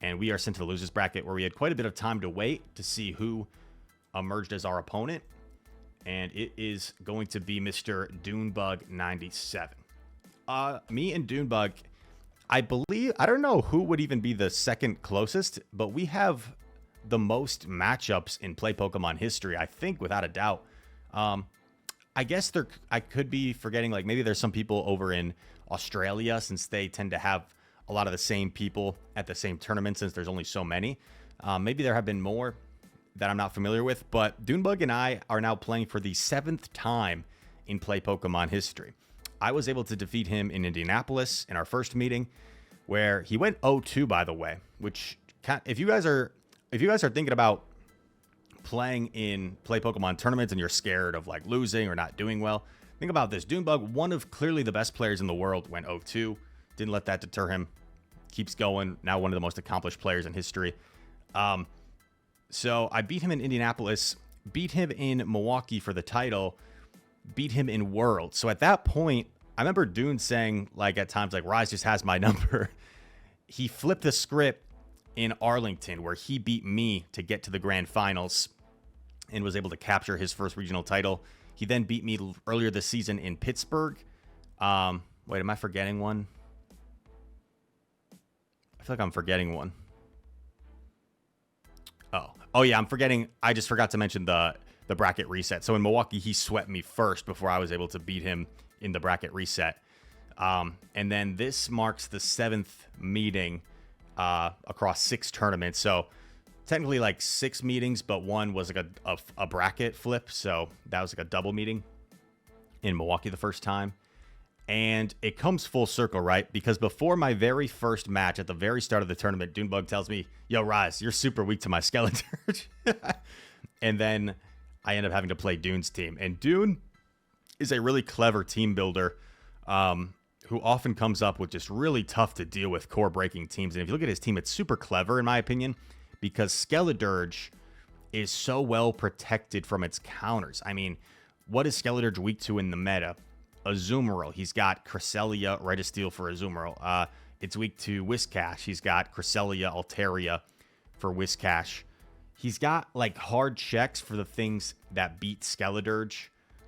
And we are sent to the losers bracket, where we had quite a bit of time to wait to see who emerged as our opponent. And it is going to be Mr. Doonebug 97. Me and Doonebug, I believe, I don't know who would even be the second closest, but we have the most matchups in Play Pokemon history, I think, without a doubt. I guess I could be forgetting, like, maybe there's some people over in Australia, since they tend to have a lot of the same people at the same tournament, since there's only so many. Maybe there have been more that I'm not familiar with, but Doonebug and I are now playing for the 7th time in Play Pokemon history. I was able to defeat him in Indianapolis in our first meeting, where he went 0-2, by the way, which, if you guys are thinking about playing in Play Pokemon tournaments and you're scared of like losing or not doing well, think about this. Doonebug, one of clearly the best players in the world, went 0-2. Didn't let that deter him. Keeps going. Now one of the most accomplished players in history. So I beat him in Indianapolis, beat him in Milwaukee for the title, beat him in World. So at that point, I remember Dune saying, like, at times, like, Rise just has my number. He flipped the script in Arlington, where he beat me to get to the grand finals and was able to capture his first regional title. He then beat me earlier this season in Pittsburgh. Wait, am I forgetting one? I feel like I'm forgetting one. Oh yeah, I'm forgetting. I just forgot to mention the bracket reset. So in Milwaukee, he swept me first before I was able to beat him in the bracket reset. And then this marks the 7th meeting across 6 tournaments. So technically like 6 meetings, but one was like a bracket flip. So that was like a double meeting in Milwaukee the first time. And it comes full circle, right? Because before my very first match at the very start of the tournament, Doonebug tells me, yo, Rise, you're super weak to my Skeleturge. And then I end up having to play Dune's team. And Dune is a really clever team builder who often comes up with just really tough to deal with core breaking teams. And if you look at his team, it's super clever, in my opinion, because Skeleturge is so well protected from its counters. I mean, what is Skeleturge weak to in the meta? Azumarill. He's got Cresselia, Registeel for Azumarill. It's weak to Whiscash. He's got Cresselia, Altaria for Whiscash. He's got like hard checks for the things that beat Skeleturge.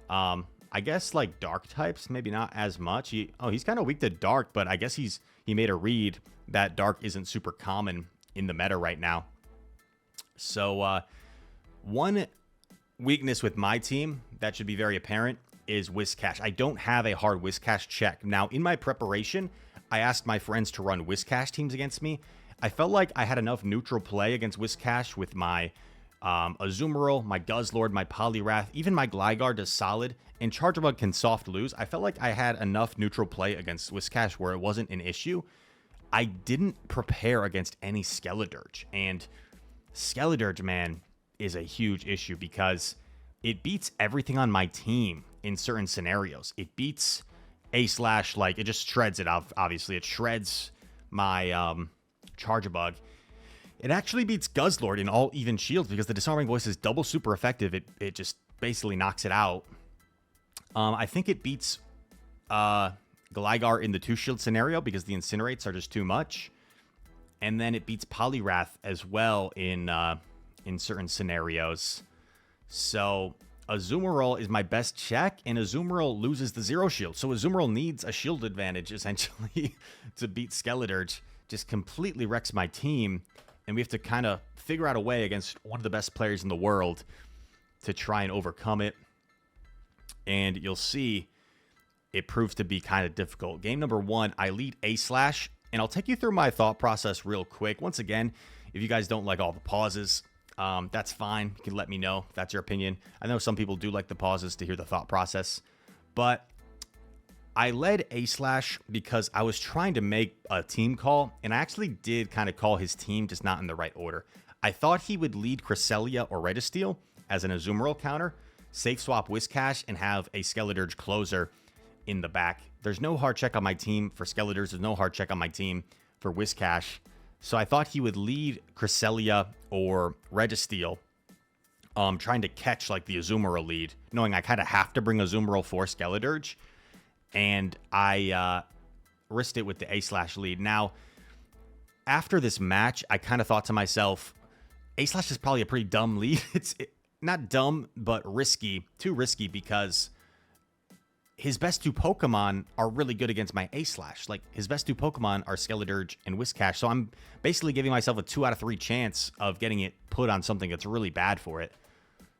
I guess like dark types, maybe not as much. He's kind of weak to dark, but I guess he made a read that dark isn't super common in the meta right now. So one weakness with my team that should be very apparent is Whiscash. I don't have a hard Whiscash check. Now, in my preparation, I asked my friends to run Whiscash teams against me. I felt like I had enough neutral play against Whiscash with my Azumarill, my Guzzlord, my Poliwrath, even my Gligar does solid, and Charjabug can soft lose. I felt like I had enough neutral play against Whiscash where it wasn't an issue. I didn't prepare against any Skeleturge, and Skeleturge, man, is a huge issue because it beats everything on my team in certain scenarios. It beats A/, like, it just shreds it, obviously. It shreds my Charjabug. It actually beats Guzzlord in all even shields because the Disarming Voice is double super effective. It just basically knocks it out. I think it beats Gligar in the 2-shield scenario because the Incinerates are just too much. And then it beats Poliwrath as well in certain scenarios. So Azumarill is my best check, and Azumarill loses the 0 shield. So Azumarill needs a shield advantage, essentially, to beat Skeleturge. Just completely wrecks my team, and we have to kind of figure out a way against one of the best players in the world to try and overcome it. And you'll see it proves to be kind of difficult. Game number 1, I lead A/, and I'll take you through my thought process real quick. Once again, if you guys don't like all the pauses, that's fine. You can let me know if that's your opinion. I know some people do like the pauses to hear the thought process, but I led A/ because I was trying to make a team call, and I actually did kind of call his team, just not in the right order. I thought he would lead Cresselia or Registeel as an Azumarill counter, safe swap Whiscash, and have a Skeleturge closer in the back. There's no hard check on my team for Skeleturge. There's no hard check on my team for Whiscash. So I thought he would lead Cresselia or Registeel, trying to catch like the Azumarill lead, knowing I kind of have to bring Azumarill for Skeleturge. And I risked it with the A/ lead. Now, after this match, I kind of thought to myself, A/ is probably a pretty dumb lead. It's not dumb, but risky. Too risky because his best 2 Pokemon are really good against my A/. Like, his best 2 Pokemon are Skeleturge and Whiscash. So I'm basically giving myself a 2 out of 3 chance of getting it put on something that's really bad for it.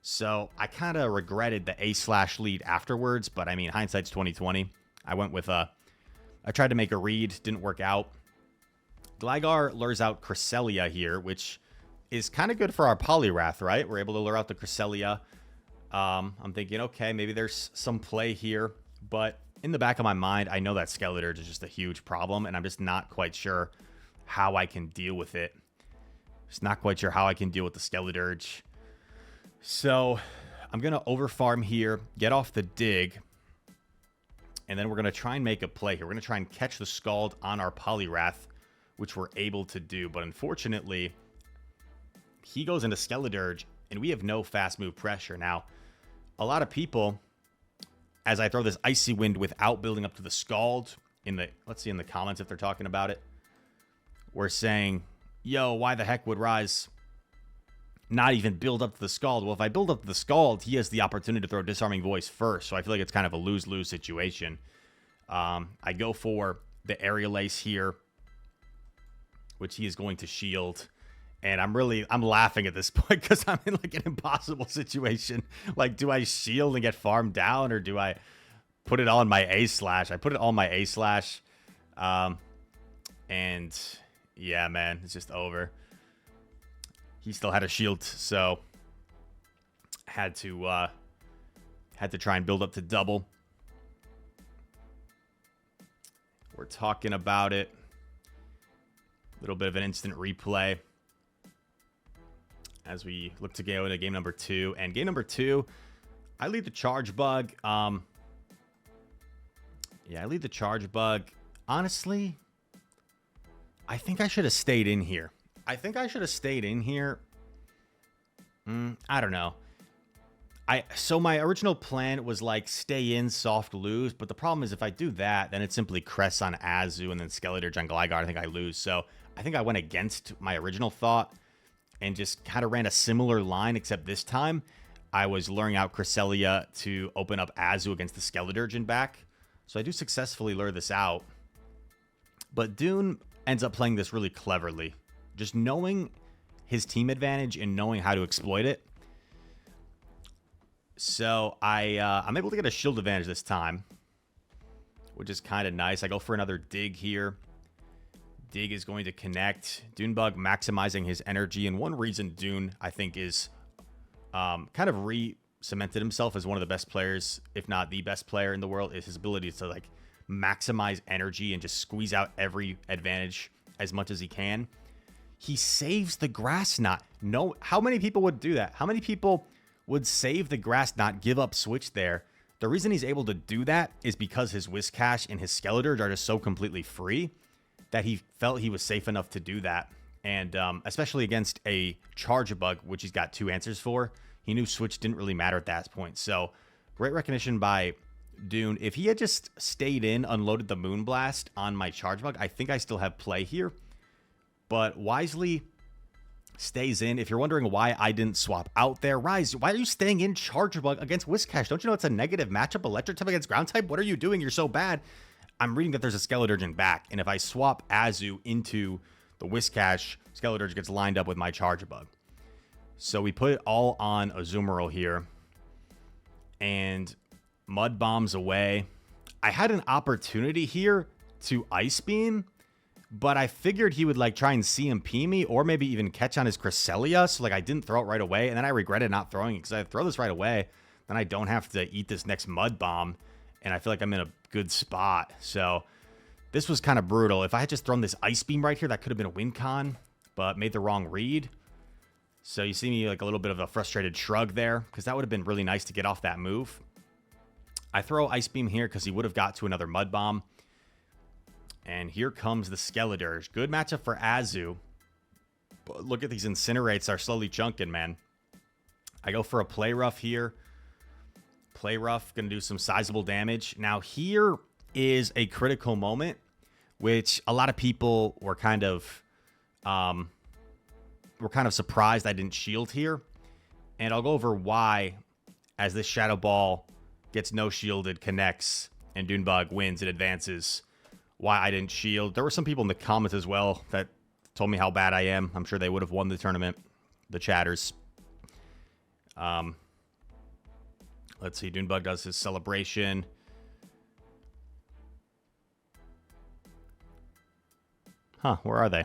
So I kind of regretted the A/ lead afterwards. But I mean, hindsight's 2020. I went with I tried to make a read, didn't work out. Gligar lures out Cresselia here, which is kind of good for our Poliwrath, right? We're able to lure out the Cresselia. I'm thinking, okay, maybe there's some play here. But in the back of my mind, I know that Skeleturge is just a huge problem, and I'm just not quite sure how I can deal with it. Just not quite sure how I can deal with the Skeleturge. So I'm going to overfarm here, get off the dig, and then we're going to try and make a play here. We're going to try and catch the Scald on our Poliwrath, which we're able to do. But unfortunately, he goes into Skeleturge, and we have no fast move pressure. Now, a lot of people as I throw this Icy Wind without building up to the Scald. Let's see in the comments if they're talking about it. We're saying, yo, why the heck would Rise not even build up to the Scald? Well, if I build up to the Scald, he has the opportunity to throw Disarming Voice first, so I feel like it's kind of a lose-lose situation. I go for the Aerial Ace here, which he is going to shield. And I'm laughing at this point because I'm in like an impossible situation. Like, do I shield and get farmed down, or do I put it all on my A-slash? I put it all on my A-slash. And yeah, man, it's just over. He still had a shield, so had to try and build up to double. We're talking about it. A little bit of an instant replay as we look to go into game number 2. And game number 2, I lead the Charge Bug. Yeah, I lead the Charge Bug. Honestly, I think I should have stayed in here. I don't know. So my original plan was like stay in, soft lose. But the problem is if I do that, then it simply crests on Azu and then Skeledirge on Gligar. I think I lose. So I think I went against my original thought and just kind of ran a similar line, except this time I was luring out Cresselia to open up Azu against the Skeledirge and back. So I do successfully lure this out. But Dune ends up playing this really cleverly. Just knowing his team advantage and knowing how to exploit it. So I'm able to get a shield advantage this time, which is kind of nice. I go for another dig here. Dig is going to connect. Doonebug maximizing his energy. And one reason Dune, I think, is kind of re-cemented himself as one of the best players, if not the best player in the world, is his ability to like maximize energy and just squeeze out every advantage as much as he can. He saves the Grass Knot. No, how many people would do that? How many people would save the Grass Knot, give up switch there? The reason he's able to do that is because his Whiscash and his Skeledirge are just so completely free that he felt he was safe enough to do that. And especially against a Charge Bug, which he's got 2 answers for, he knew switch didn't really matter at that point. So great recognition by Dune. If he had just stayed in, unloaded the Moonblast on my Charge Bug, I think I still have play here. But wisely stays in. If you're wondering why I didn't swap out there, Rise, why are you staying in Charge Bug against Whiscash? Don't you know it's a negative matchup? Electric type against ground type? What are you doing? You're so bad. I'm reading that there's a Skeledirge in back, and if I swap Azu into the Whiscash, Skeledirge gets lined up with my Charge Bug. So we put it all on Azumarill here, and Mud Bombs away. I had an opportunity here to Ice Beam, but I figured he would like try and CMP me or maybe even catch on his Cresselia. So like I didn't throw it right away. And then I regretted not throwing it because I throw this right away. Then I don't have to eat this next Mud Bomb. And I feel like I'm in a good spot. So this was kind of brutal. If I had just thrown this Ice Beam right here, that could have been a win con, but made the wrong read. So you see me like a little bit of a frustrated shrug there because that would have been really nice to get off that move. I throw Ice Beam here because he would have got to another Mud Bomb. And here comes the Skeledirge. Good matchup for Azu. But look at these Incinerates are slowly chunking, man. I go for a Play Rough here. Play Rough, going to do some sizable damage. Now here is a critical moment, which a lot of people were kind of surprised I didn't shield here. And I'll go over why as this Shadow Ball gets no shielded, connects, and Doonebug wins and advances. Why I didn't shield. There were some people in the comments as well that told me how bad I am. I'm sure they would have won the tournament. The chatters. Let's see. Doonebug does his celebration. Huh, where are they?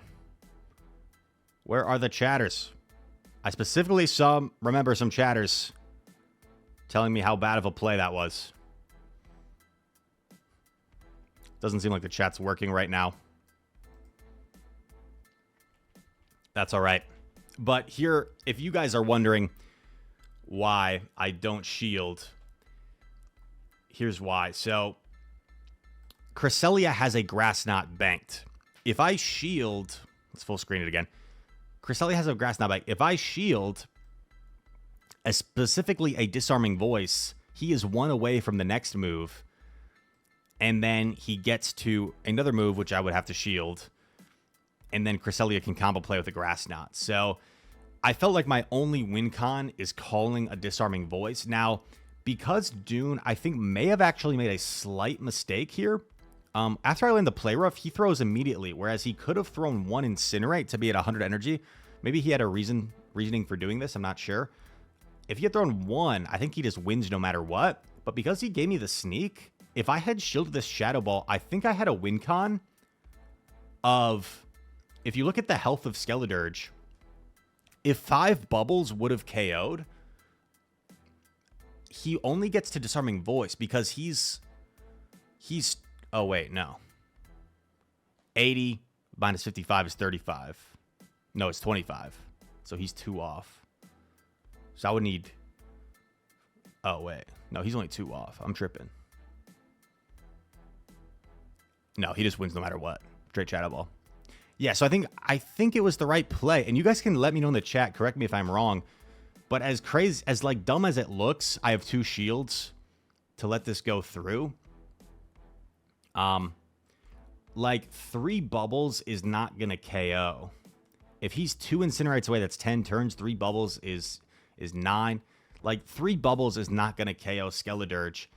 Where are the chatters? I specifically remember some chatters telling me how bad of a play that was. Doesn't seem like the chat's working right now. That's all right. But here, if you guys are wondering why I don't shield, here's why. So, Cresselia has a Grass Knot banked. If I shield, let's full screen it again. Cresselia has a Grass Knot banked. If I shield, specifically a Disarming Voice, he is one away from the next move. And then he gets to another move, which I would have to shield. And then Cresselia can combo play with the Grass Knot. So I felt like my only win con is calling a Disarming Voice. Now, because Dune, I think, may have actually made a slight mistake here. After I land the Play Rough, he throws immediately, whereas he could have thrown one Incinerate to be at 100 energy. Maybe he had a reasoning for doing this. I'm not sure. If he had thrown one, I think he just wins no matter what. But because he gave me the sneak, if I had shielded this Shadow Ball, I think I had a win con of, if you look at the health of Skeledirge, if 5 bubbles would have KO'd, he only gets to Disarming Voice because he's oh wait, no. 80 minus 55 is 35. No, it's 25. So he's 2 off. So I would need, oh wait. No, he's only 2 off. I'm tripping. No, he just wins no matter what. Straight Shadow Ball. Yeah, so I think it was the right play. And you guys can let me know in the chat, correct me if I'm wrong. But as crazy, as like dumb as it looks, I have 2 shields to let this go through. Like 3 bubbles is not gonna KO. If he's 2 Incinerates away, that's 10 turns. 3 bubbles is 9. Like 3 bubbles is not gonna KO Skeledirge.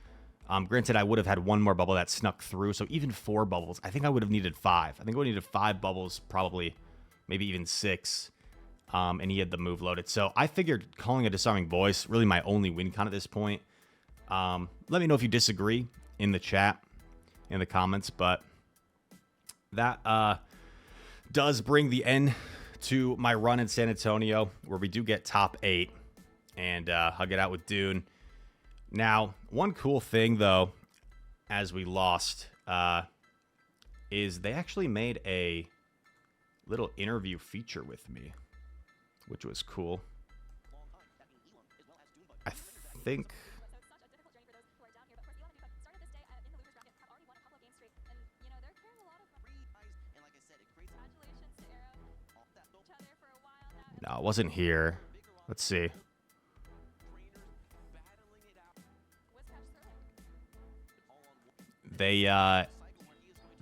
Granted, I would have had 1 more bubble that snuck through. So even 4 bubbles, I think I would have needed 5. I think I would have needed 5 bubbles, probably, maybe even 6. And he had the move loaded. So I figured calling a Disarming Voice, really my only win con at this point. Let me know if you disagree in the chat, in the comments. But that does bring the end to my run in San Antonio, where we do get top 8. And hug it out with Dune. Now, one cool thing, though, as we lost, is they actually made a little interview feature with me, which was cool. I think... No, it wasn't here. Let's see. They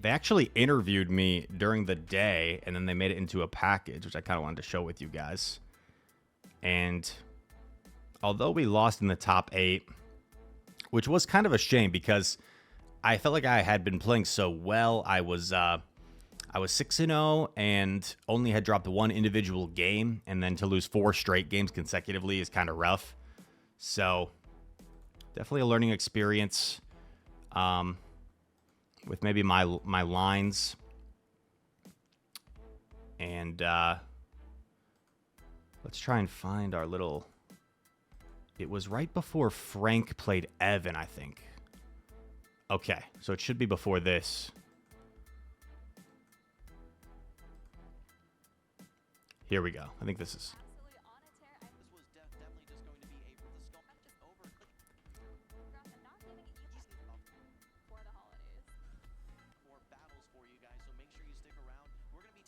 actually interviewed me during the day, and then they made it into a package, which I kind of wanted to show with you guys. And although we lost in the top 8, which was kind of a shame because I felt like I had been playing so well. I was 6-0 and only had dropped 1 individual game, and then to lose 4 straight games consecutively is kind of rough. So definitely a learning experience. With maybe my lines. And let's try and find our little... It was right before Frank played Evan, I think. Okay, so it should be before this. Here we go. I think this is...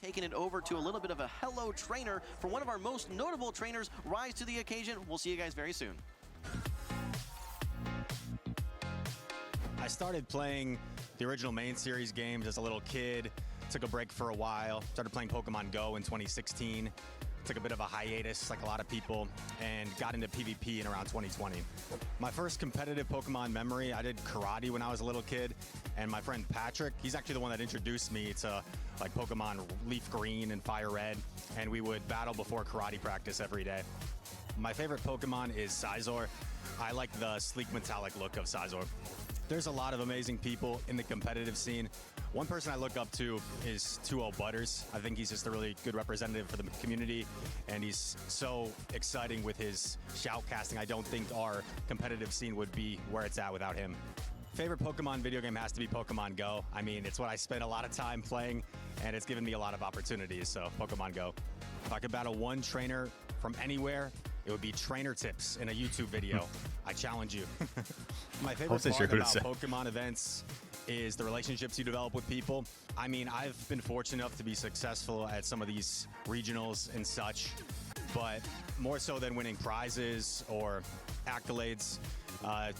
Taking it over to a little bit of a hello trainer for one of our most notable trainers. Rise to the occasion. We'll see you guys very soon. I started playing the original main series games as a little kid. Took a break for a while. Started playing Pokemon Go in 2016. Took a bit of a hiatus, like a lot of people, and got into PvP in around 2020. My first competitive Pokemon memory, I did karate when I was a little kid, and my friend Patrick, he's actually the one that introduced me to like Pokemon Leaf Green and Fire Red, and we would battle before karate practice every day. My favorite Pokemon is Scizor. I like the sleek metallic look of Scizor. There's a lot of amazing people in the competitive scene. One person I look up to is 2-0 Butters. I think he's just a really good representative for the community, and he's so exciting with his shoutcasting. I don't think our competitive scene would be where it's at without him. Favorite Pokemon video game has to be Pokemon Go. I mean, it's what I spend a lot of time playing, and it's given me a lot of opportunities, so Pokemon Go. If I could battle one trainer from anywhere, it would be trainer tips in a YouTube video. I challenge you. My favorite part about Pokemon events is the relationships you develop with people. I mean, I've been fortunate enough to be successful at some of these regionals and such, but more so than winning prizes or accolades,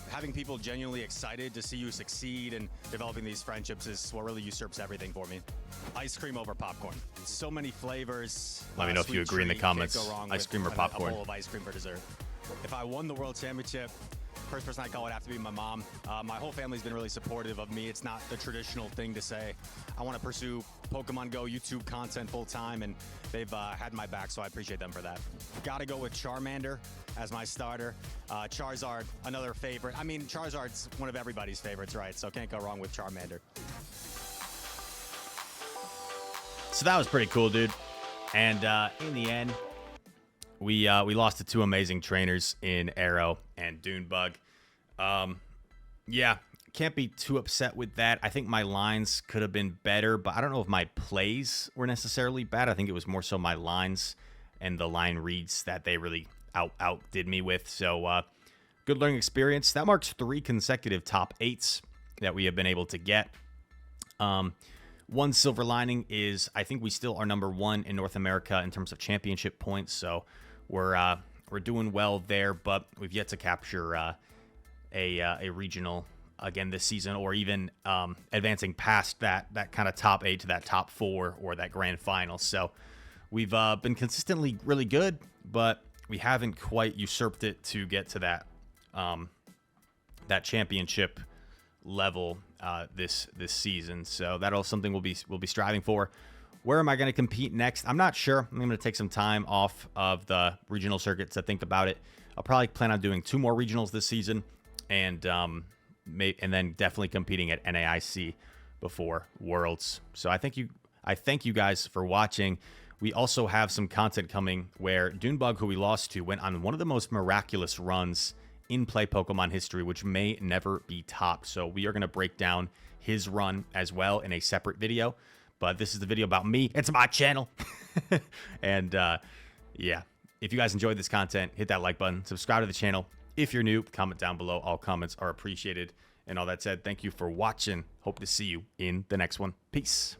Having people genuinely excited to see you succeed and developing these friendships is what really usurps everything for me. Ice cream over popcorn. So many flavors. Let me know if you sweet agree in the treat, comments. can't go wrong Ice with cream or a popcorn? bowl of ice cream for dessert. If I won the World Championship, first person I call would have to be my mom. My whole family's been really supportive of me. It's not the traditional thing to say. I want to pursue Pokemon Go YouTube content full time, and they've had my back, so I appreciate them for that. Gotta go with Charmander as my starter. Charizard, another favorite. I mean, Charizard's one of everybody's favorites, right? So can't go wrong with Charmander. So that was pretty cool, dude. And in the end, we lost to two amazing trainers in Arrohh and Doonebug. Yeah, can't be too upset with that. I think my lines could have been better, but I don't know if my plays were necessarily bad. I think it was more so my lines and the line reads that they really outdid me with. So good learning experience. That marks 3 consecutive top 8s that we have been able to get. One silver lining is I think we still are number 1 in North America in terms of championship points. So we're doing well there, but we've yet to capture a regional again this season, or even advancing past that kind of top 8 to that top 4 or that grand final. So we've been consistently really good, but we haven't quite usurped it to get to that championship level this season. So that'll something we'll be striving for. Where am I going to compete next? I'm not sure. I'm going to take some time off of the regional circuits to think about it. I'll probably plan on doing 2 more regionals this season, and then definitely competing at NAIC before Worlds. So I thank you guys for watching. We also have some content coming where Doonebug, who we lost to, went on one of the most miraculous runs in Play Pokemon history, which may never be topped. So we are going to break down his run as well in a separate video. But this is the video about me. It's my channel. And yeah, if you guys enjoyed this content, hit that like button, subscribe to the channel. If you're new, comment down below. All comments are appreciated. And all that said, thank you for watching. Hope to see you in the next one. Peace.